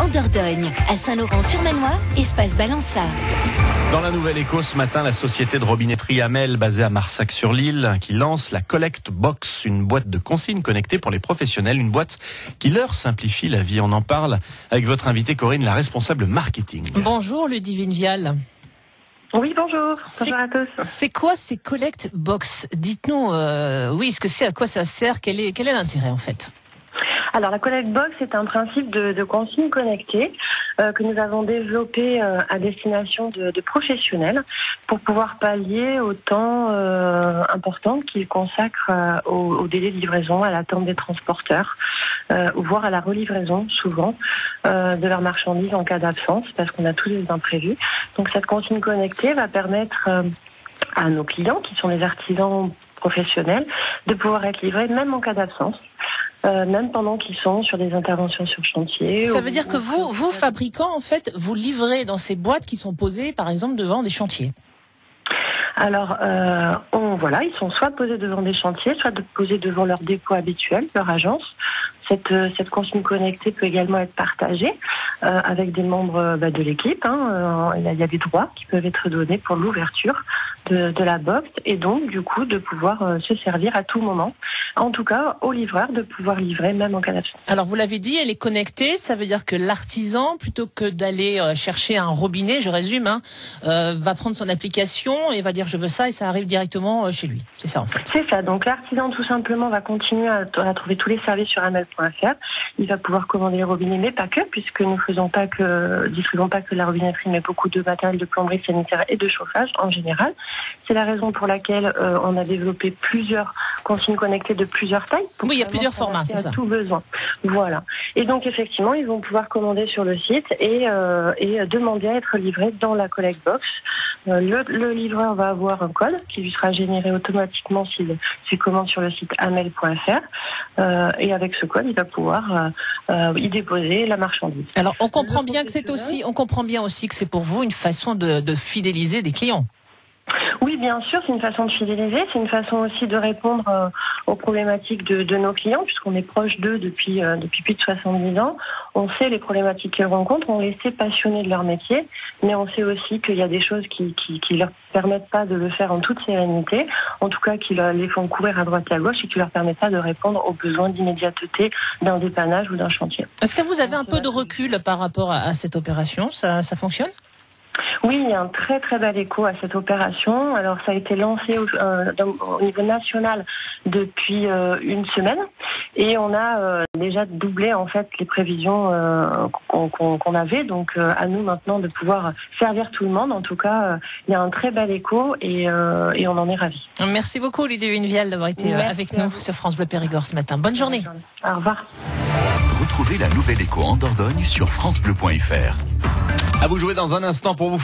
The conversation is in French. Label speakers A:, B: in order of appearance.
A: en Dordogne, à Saint-Laurent-sur-Manois, espace Balança.
B: Dans la Nouvelle Écho ce matin, la société de robinetterie Amel, basée à Marsac-sur-l'Île, qui lance la Collect Box, une boîte de consignes connectée pour les professionnels, une boîte qui leur simplifie la vie. On en parle avec votre invitée Corinne, la responsable marketing.
C: Bonjour Ludivine Vial.
D: Oui, bonjour. Bonjour à tous.
C: C'est quoi ces Collect Box? Dites-nous, ce que c'est, à quoi ça sert, quel est l'intérêt en fait?
D: Alors, la Collect Box est un principe de consigne connectée que nous avons développé à destination de professionnels pour pouvoir pallier au temps important qu'ils consacrent au délai de livraison, à l'attente des transporteurs, voire à la relivraison souvent de leurs marchandises en cas d'absence, parce qu'on a tous des imprévus. Donc, cette consigne connectée va permettre à nos clients, qui sont des artisans professionnels, de pouvoir être livrés même en cas d'absence. Même pendant qu'ils sont sur des interventions sur chantier.
C: Ça veut dire que vous fabricants, en fait, vous livrez dans ces boîtes qui sont posées, par exemple, devant des chantiers.
D: Alors, ils sont soit posés devant des chantiers, soit posés devant leur dépôt habituel, leur agence. Cette consigne connectée peut également être partagée avec des membres de l'équipe. Il y a des droits qui peuvent être donnés pour l'ouverture de la box et donc du coup de pouvoir se servir à tout moment. En tout cas, au livreur de pouvoir livrer même en cas d'absence.
C: Alors vous l'avez dit, elle est connectée. Ça veut dire que l'artisan, plutôt que d'aller chercher un robinet, je résume, va prendre son application et va dire je veux ça et ça arrive directement chez lui. C'est ça en fait.
D: C'est ça. Donc l'artisan tout simplement va continuer à trouver tous les services sur amel.fr. Il va pouvoir commander les robinets, mais pas que, puisque nous distribuons pas que la robinetterie, mais beaucoup de matériel de plomberie sanitaire et de chauffage en général. C'est la raison pour laquelle on a développé plusieurs consignes connectées de plusieurs tailles.
C: Oui, il y a plusieurs formats, c'est ça.
D: Tout besoin. Voilà. Et donc effectivement, ils vont pouvoir commander sur le site et demander à être livrés dans la Collect Box. Le livreur va avoir un code qui lui sera généré automatiquement s'il commande sur le site amel.fr. Et avec ce code, il va pouvoir y déposer la marchandise.
C: Alors, on comprend bien aussi que c'est pour vous une façon de fidéliser des clients.
D: Oui, bien sûr, c'est une façon de fidéliser, c'est une façon aussi de répondre aux problématiques de nos clients, puisqu'on est proche d'eux depuis plus de 70 ans. On sait les problématiques qu'ils rencontrent, on les sait passionnés de leur métier, mais on sait aussi qu'il y a des choses qui leur permettent pas de le faire en toute sérénité, en tout cas qui les font courir à droite et à gauche et qui leur permettent pas de répondre aux besoins d'immédiateté d'un dépannage ou d'un chantier.
C: Est-ce que vous avez un peu de recul par rapport à cette opération? Ça fonctionne?
D: Oui, il y a un très très bel écho à cette opération. Alors ça a été lancé au niveau national depuis une semaine et on a déjà doublé en fait les prévisions qu'on avait. Donc à nous maintenant de pouvoir servir tout le monde. En tout cas, il y a un très bel écho et on en est ravis.
C: Merci beaucoup Ludivine Vial d'avoir été avec nous sur France Bleu Périgord ce matin. Bonne journée.
D: Au revoir.
E: Retrouvez la Nouvelle Écho en Dordogne sur francebleu.fr.
B: À vous jouer dans un instant pour vous